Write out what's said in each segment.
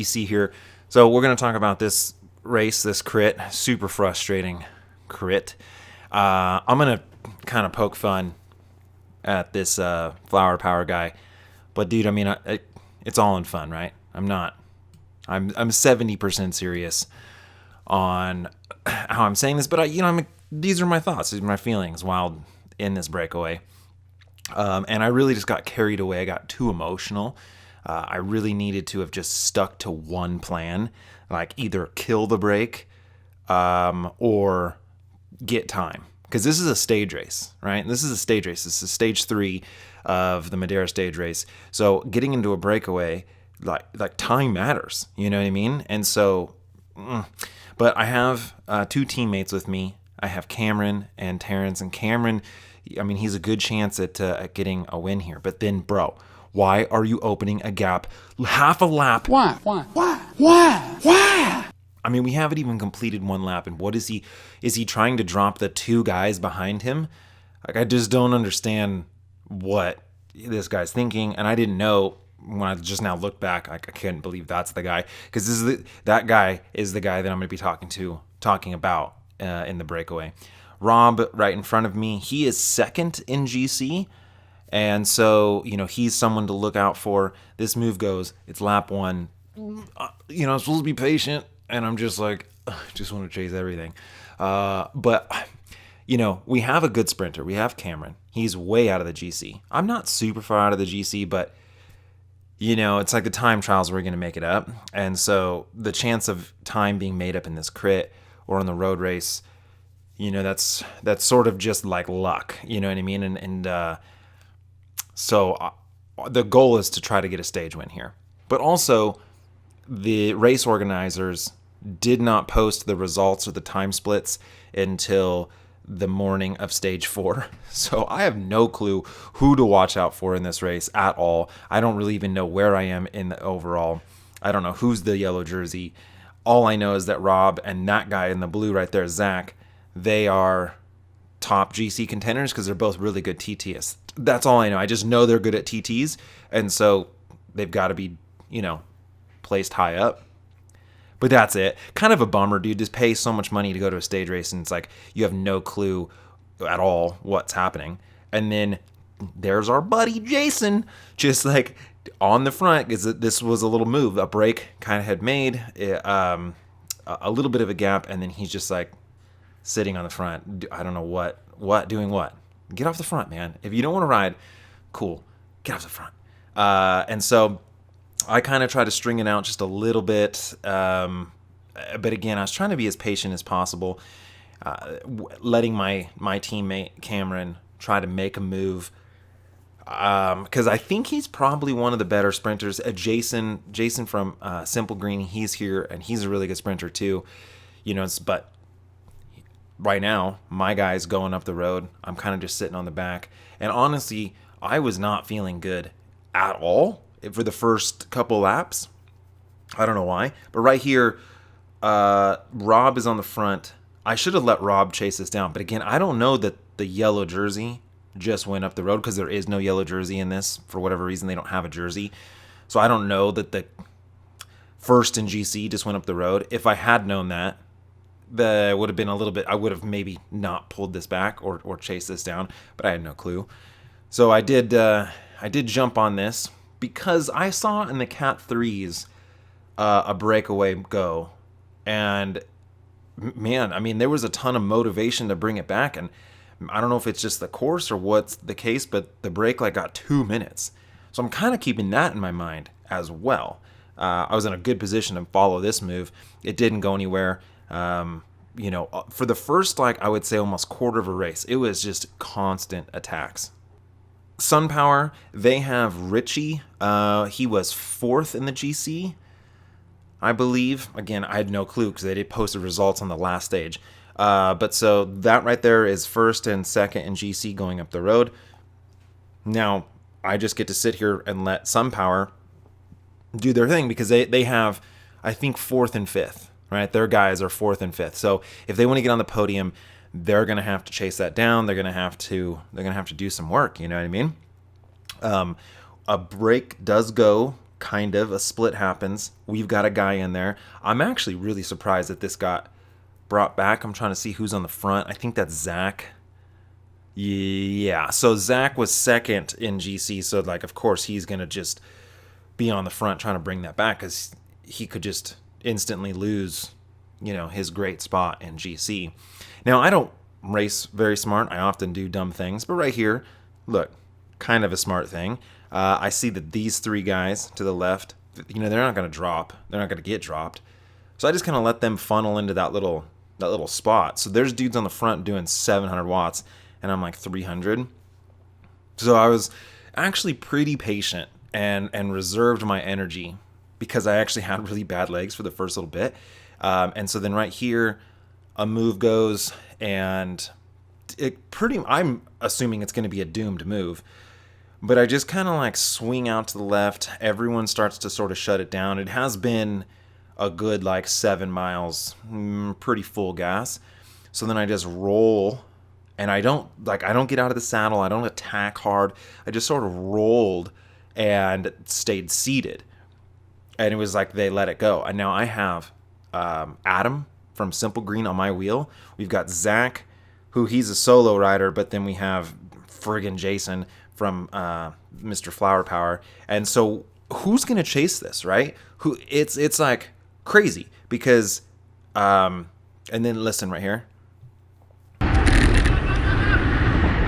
GC here. So we're going to talk about this race, this crit. Super frustrating crit. I'm going to kind of poke fun at this flower power guy. But dude, I mean, it's all in fun, right? I'm 70% serious on how I'm saying this, but these are my thoughts, these are my feelings while in this breakaway. And I really just got carried away. I got too emotional. I really needed to have just stuck to one plan, like either kill the break or get time. Because this is a stage race, right? This is a stage race. This is stage 3 of the Madera Stage Race. So getting into a breakaway, like time matters. You know what I mean? And so, but I have 2 teammates with me. I have Cameron and Terrence. And Cameron, I mean, he's a good chance at getting a win here. But then, bro, why are you opening a gap half a lap? Why? I mean, we haven't even completed one lap, and what is he trying to drop the 2 guys behind him? Like, I just don't understand what this guy's thinking, and I didn't know when I just now look back. I couldn't believe that's the guy, because that guy is the guy that I'm going to be talking about in the breakaway. Rob, right in front of me, he is second in GC, and so, you know, he's someone to look out for. This move goes, it's lap 1. You know, I'm supposed to be patient, and I'm just like, I just want to chase everything. But, you know, we have a good sprinter. We have Cameron. He's way out of the GC. I'm not super far out of the GC, but, you know, it's like the time trials we're going to make it up. And so the chance of time being made up in this crit or in the road race, you know, that's sort of just like luck. You know what I mean? And so the goal is to try to get a stage win here. But also, the race organizers did not post the results or the time splits until the morning of stage 4. So I have no clue who to watch out for in this race at all. I don't really even know where I am in the overall. I don't know who's the yellow jersey. All I know is that Rob and that guy in the blue right there, Zach, they are top GC contenders because they're both really good TTs. That's all I know. I just know they're good at TTs, and so they've got to be, you know, placed high up. But that's it. Kind of a bummer, dude. Just pay so much money to go to a stage race, and it's like you have no clue at all what's happening. And then there's our buddy Jason, just like on the front, because this was a little move. A break kind of had made a little bit of a gap, and then he's just like sitting on the front. I don't know doing what. Get off the front, man. If you don't want to ride, cool. Get off the front. And so I kind of try to string it out just a little bit. But again, I was trying to be as patient as possible, letting my teammate Cameron try to make a move. Because I think he's probably one of the better sprinters. Jason from Simple Green, he's here, and he's a really good sprinter too. You know, but right now, my guy's going up the road. I'm kind of just sitting on the back. And honestly, I was not feeling good at all for the first couple laps. I don't know why. But right here, Rob is on the front. I should have let Rob chase this down. But again, I don't know that the yellow jersey just went up the road, because there is no yellow jersey in this. For whatever reason, they don't have a jersey. So I don't know that the first in GC just went up the road. If I had known that, that would have been a little bit, I would have maybe not pulled this back or chased this down, but I had no clue. So I did jump on this because I saw in the Cat 3s a breakaway go, and man, I mean, there was a ton of motivation to bring it back, and I don't know if it's just the course or what's the case, but the break got 2 minutes. So I'm kind of keeping that in my mind as well. I was in a good position to follow this move. It didn't go anywhere. You know, for the first, I would say almost quarter of a race, it was just constant attacks. SunPower, they have Richie. He was 4th in the GC, I believe. Again, I had no clue because they did post the results on the last stage. But so that right there is 1st and 2nd in GC going up the road. Now, I just get to sit here and let SunPower do their thing because they have, I think, 4th and 5th. Right, their guys are 4th and 5th. So if they want to get on the podium, they're going to have to chase that down. They're going to have to do some work. You know what I mean? A break does go kind of, a split happens. We've got a guy in there. I'm actually really surprised that this got brought back. I'm trying to see who's on the front. I think that's Zach. Yeah, so Zach was second in GC, so like of course he's gonna just be on the front trying to bring that back, because he could just instantly lose, you know, his great spot in GC. Now, I don't race very smart. I often do dumb things, but right here, look, kind of a smart thing. I see that these three guys to the left, you know, they're not going to drop. They're not going to get dropped. So I just kind of let them funnel into that little spot. So there's dudes on the front doing 700 watts, and I'm like 300. So I was actually pretty patient and reserved my energy, because I actually had really bad legs for the first little bit. And so then right here, a move goes, and I'm assuming it's going to be a doomed move. But I just kind of like swing out to the left. Everyone starts to sort of shut it down. It has been a good like 7 miles, pretty full gas. So then I just roll, and I don't get out of the saddle. I don't attack hard. I just sort of rolled and stayed seated. And it was like they let it go. And now I have Adam from Simple Green on my wheel. We've got Zach, who he's a solo rider, but then we have friggin' Jason from Mr. Flower Power. And so who's gonna chase this, right? It's like crazy, because and then listen right here.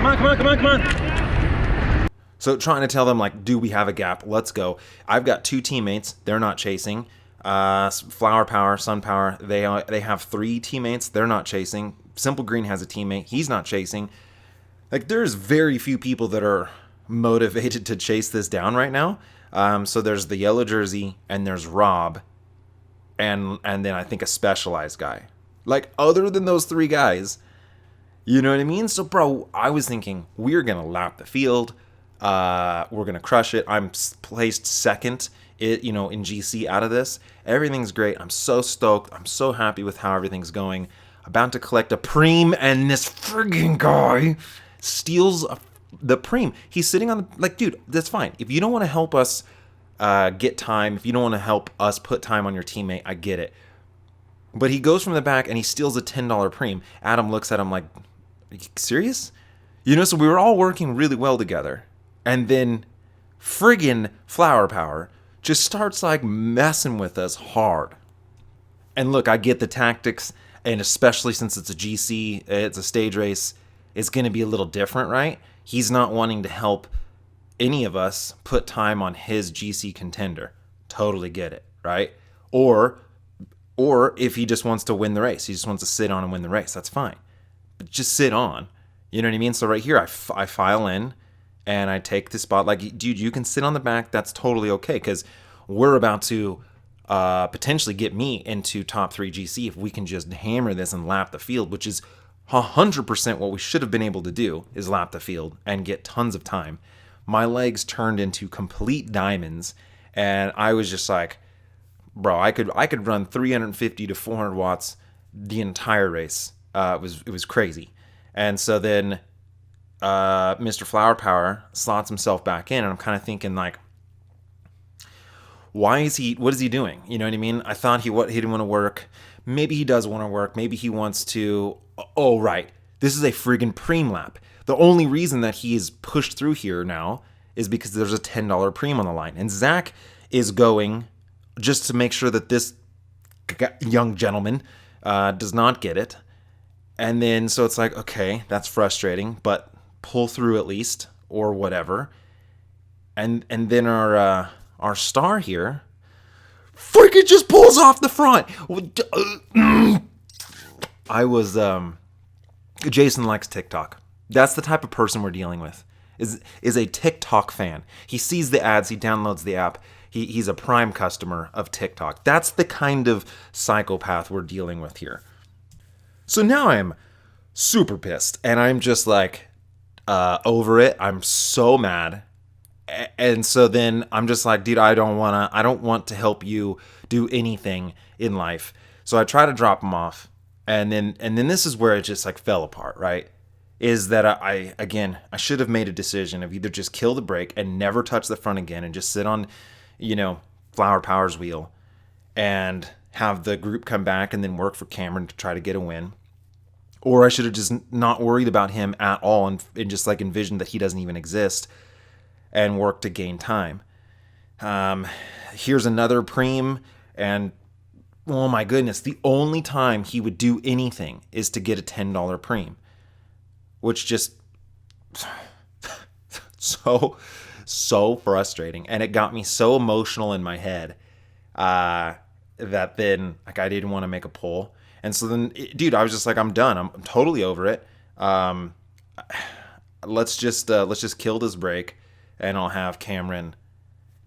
Come on. So trying to tell them, like, do we have a gap? Let's go. I've got two teammates. They're not chasing. Flower Power, Sun Power, they have 3 teammates. They're not chasing. Simple Green has a teammate. He's not chasing. Like, there's very few people that are motivated to chase this down right now. So there's the yellow jersey, and there's Rob, and then I think a specialized guy. Like, other than those 3 guys, you know what I mean? So, bro, I was thinking, we're going to lap the field. We're going to crush it. I'm placed second, in GC out of this. Everything's great. I'm so stoked. I'm so happy with how everything's going. About to collect a Preme, and this friggin' guy steals the Preme. He's sitting on the, like, dude, that's fine. If you don't want to help us get time, if you don't want to help us put time on your teammate, I get it. But he goes from the back and he steals a $10 Preme. Adam looks at him like, are you serious? You know, so we were all working really well together. And then friggin' Flower Power just starts like messing with us hard. And look, I get the tactics, and especially since it's a GC, it's a stage race, it's going to be a little different, right? He's not wanting to help any of us put time on his GC contender. Totally get it, right? Or if he just wants to win the race, he just wants to sit on and win the race, that's fine. But just sit on. You know what I mean? So right here, I file in, and I take the spot. Like, dude, you can sit on the back. That's totally okay, because we're about to potentially get me into top 3 GC if we can just hammer this and lap the field, which is 100% what we should have been able to do, is lap the field and get tons of time. My legs turned into complete diamonds, and I was just like, bro, I could run 350 to 400 watts the entire race. It was crazy. And so then Mr. Flower Power slots himself back in, and I'm kind of thinking, like, what is he doing? You know what I mean? I thought he didn't want to work. Maybe he does want to work. Maybe he wants to. Oh, right. This is a friggin' Preme lap. The only reason that he is pushed through here now is because there's a $10 Preme on the line. And Zach is going just to make sure that this young gentleman does not get it. And then, so it's like, okay, that's frustrating, but pull through at least, or whatever. And then our star here freaking just pulls off the front. I was, Jason likes TikTok. That's the type of person we're dealing with, is a TikTok fan. He sees the ads, he downloads the app. He's a Prime customer of TikTok. That's the kind of psychopath we're dealing with here. So now I'm super pissed, and I'm just like over it. I'm so mad. And so then I'm just like, dude, I don't want to help you do anything in life. So I try to drop him off, and then this is where it just like fell apart, right? Is that I should have made a decision of either just kill the brake and never touch the front again and just sit on you know, Flower Power's wheel and have the group come back and then work for Cameron to try to get a win. Or I should have just not worried about him at all and just like envisioned that he doesn't even exist and work to gain time. Here's another Preme, and oh my goodness, the only time he would do anything is to get a $10 Preme, which just so frustrating. And it got me so emotional in my head that then like I didn't want to make a pull. And so then, dude, I was just like, I'm done. I'm totally over it. Let's just kill this break, and I'll have Cameron,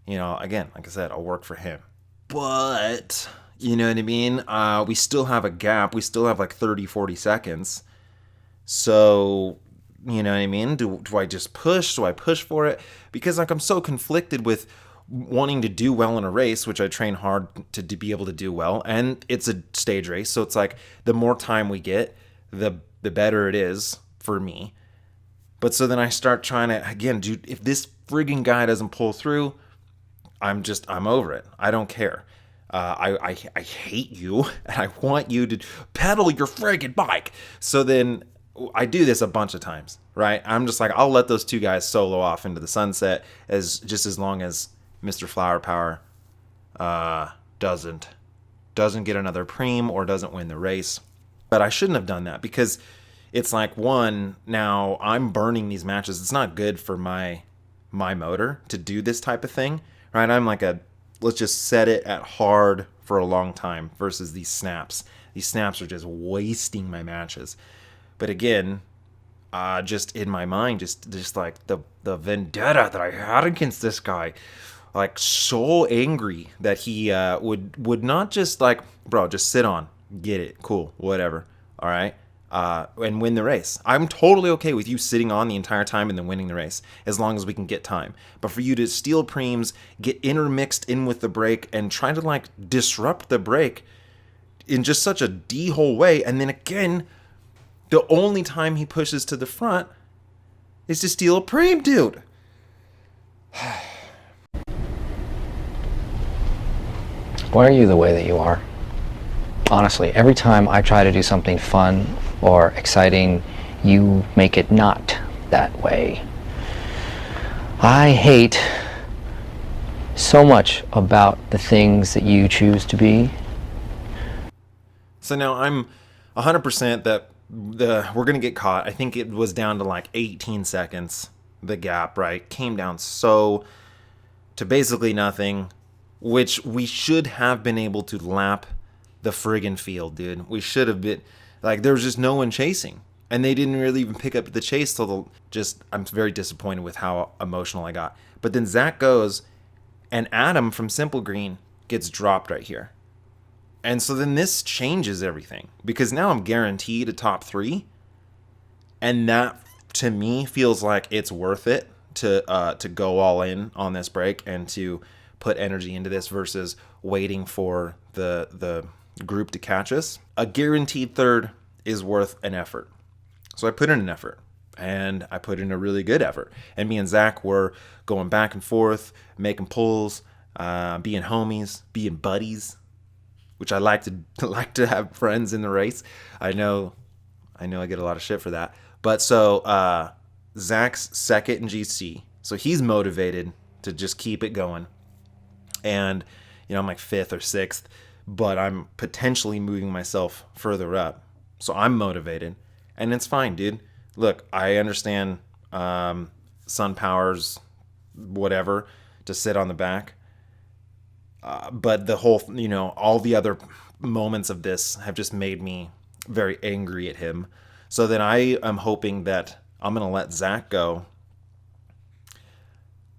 you know, again, like I said, I'll work for him. But, you know what I mean? We still have a gap. We still have like 30, 40 seconds. So, you know what I mean? Do I just push? Do I push for it? Because like I'm so conflicted with wanting to do well in a race, which I train hard to be able to do well, and it's a stage race, so it's like the more time we get, the better it is for me. But so then I start trying to, again, dude, if this friggin' guy doesn't pull through, I'm over it. I don't care. I hate you, and I want you to pedal your friggin' bike. So then I do this a bunch of times, right? I'm just like, I'll let those two guys solo off into the sunset as long as Mr. Flower Power doesn't get another Preme or doesn't win the race. But I shouldn't have done that, because it's like, one, now I'm burning these matches. It's not good for my motor to do this type of thing, right? I'm like let's just set it at hard for a long time versus these snaps. These snaps are just wasting my matches. But again, just in my mind, just like the vendetta that I had against this guy, like so angry that he would not just like, bro, just sit on, get it, cool, whatever, all right, and win the race. I'm totally okay with you sitting on the entire time and then winning the race, as long as we can get time. But for you to steal Premes, get intermixed in with the break, and try to like disrupt the break in just such a D-hole way, and then again, the only time he pushes to the front is to steal a Preme, dude. Why are you the way that you are? Honestly, every time I try to do something fun or exciting, you make it not that way. I hate so much about the things that you choose to be. So now I'm 100% that we're gonna get caught. I think it was down to like 18 seconds, the gap, right? Came down so to basically nothing, which we should have been able to lap the friggin' field, dude. We should have been, like, there was just no one chasing, and they didn't really even pick up the chase till I'm very disappointed with how emotional I got. But then Zach goes, and Adam from Simple Green gets dropped right here. And so then this changes everything, because now I'm guaranteed a top 3, and that to me feels like it's worth it to go all in on this break and to put energy into this versus waiting for the group to catch us. A guaranteed 3rd is worth an effort. So I put in an effort, and I put in a really good effort. And me and Zach were going back and forth, making pulls, being homies, being buddies, which I like to have friends in the race. I know I get a lot of shit for that. But so Zach's 2nd in GC, so he's motivated to just keep it going. And you know, I'm like 5th or 6th, but I'm potentially moving myself further up. So I'm motivated, and it's fine, dude. Look, I understand Sun Power's whatever to sit on the back. But the whole, you know, all the other moments of this have just made me very angry at him. So then I am hoping that I'm going to let Zach go.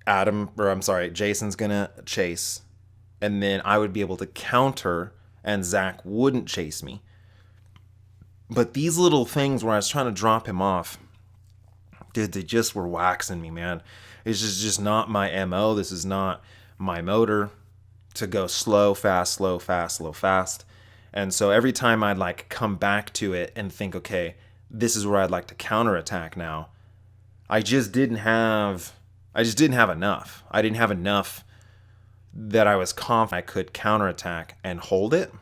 Jason's going to chase. And then I would be able to counter, and Zach wouldn't chase me. But these little things where I was trying to drop him off, dude, they just were waxing me, man. It's just not my MO. This is not my motor, to go slow, fast, slow, fast, slow, fast. And so every time I'd like come back to it and think, okay, this is where I'd like to counterattack now, I just didn't have enough. I didn't have enough that I was confident I could counterattack and hold it.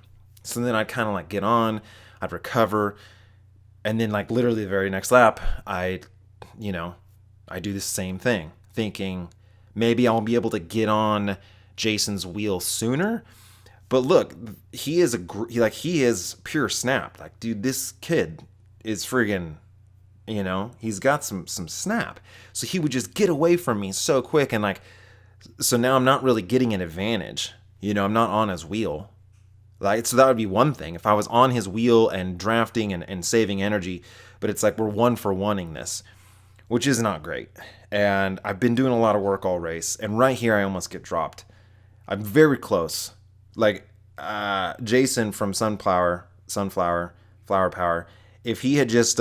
So then I'd kind of like get on, I'd recover, and then like literally the very next lap, I do the same thing, thinking maybe I'll be able to get on Jason's wheel sooner. But look, he is pure snap. Like, dude, this kid is friggin', he's got some snap. So he would just get away from me so quick, and like, so now I'm not really getting an advantage. I'm not on his wheel. Like, so that would be one thing if I was on his wheel and drafting and saving energy. But it's like we're 1-for-1ing this, which is not great. And I've been doing a lot of work all race, and right here I almost get dropped. I'm very close. Like Jason from Flower Power, if he had just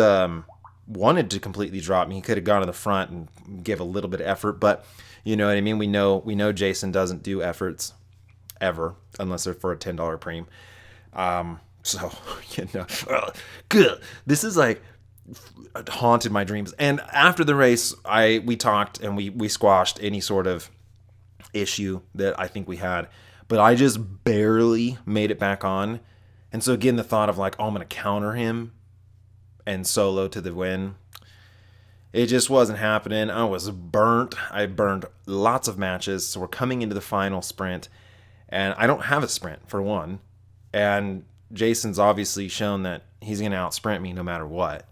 wanted to completely drop me, he could have gone to the front and give a little bit of effort. But you know what I mean? We know Jason doesn't do efforts ever unless they're for a $10 Preme. So good. This is like haunted my dreams. And after the race, we talked and we squashed any sort of issue that I think we had, but I just barely made it back on. And so again, the thought of like, oh, I'm going to counter him and solo to the win, it just wasn't happening. I was burnt. I burned lots of matches. So we're coming into the final sprint, and I don't have a sprint for one. And Jason's obviously shown that he's going to outsprint me no matter what.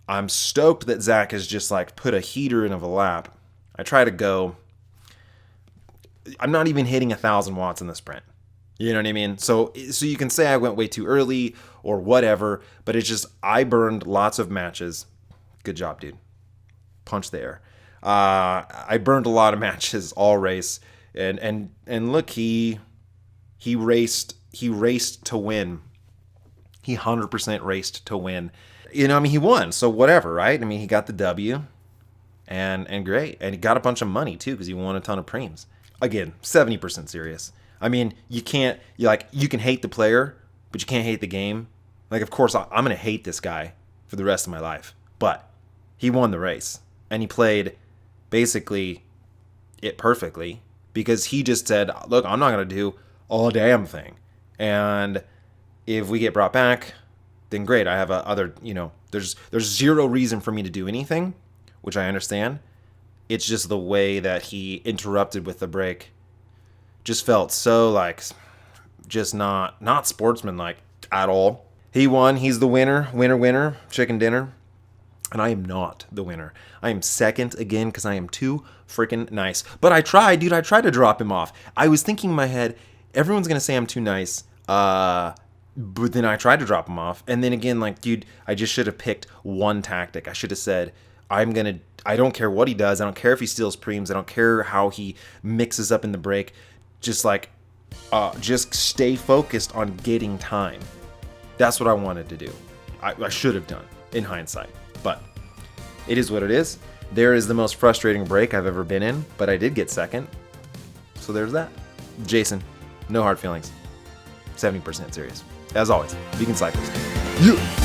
I'm stoked that Zach has just like put a heater in of a lap. I try to go. I'm not even hitting 1,000 watts in the sprint. You know what I mean? So you can say I went way too early or whatever, but it's just I burned lots of matches. Good job, dude. Punch the air. I burned a lot of matches all race, and look, he raced to win. He 100% raced to win. He won, so whatever, right? I mean, he got the W, and great, and he got a bunch of money too because he won a ton of preems. Again, 70% serious. I mean, you can hate the player, but you can't hate the game. Like, of course, I'm gonna hate this guy for the rest of my life, but he won the race, and he played basically it perfectly because he just said, "Look, I'm not gonna do a damn thing," and if we get brought back, then great. I have there's zero reason for me to do anything, which I understand. It's just the way that he interrupted with the break just felt so like just not sportsmanlike at all. He won. He's the winner, chicken dinner. And I am not the winner. I am second again because I am too freaking nice. But I tried, dude. I tried to drop him off. I was thinking in my head, everyone's going to say I'm too nice. But then I tried to drop him off. And then again, like, dude, I just should have picked one tactic. I should have said, I don't care what he does. I don't care if he steals preems. I don't care how he mixes up in the break. Just stay focused on getting time. That's what I wanted to do. I should have done in hindsight. But it is what it is. There is the most frustrating break I've ever been in, but I did get second. So there's that. Jason, no hard feelings. 70% serious. As always, vegan cycles. Yeah.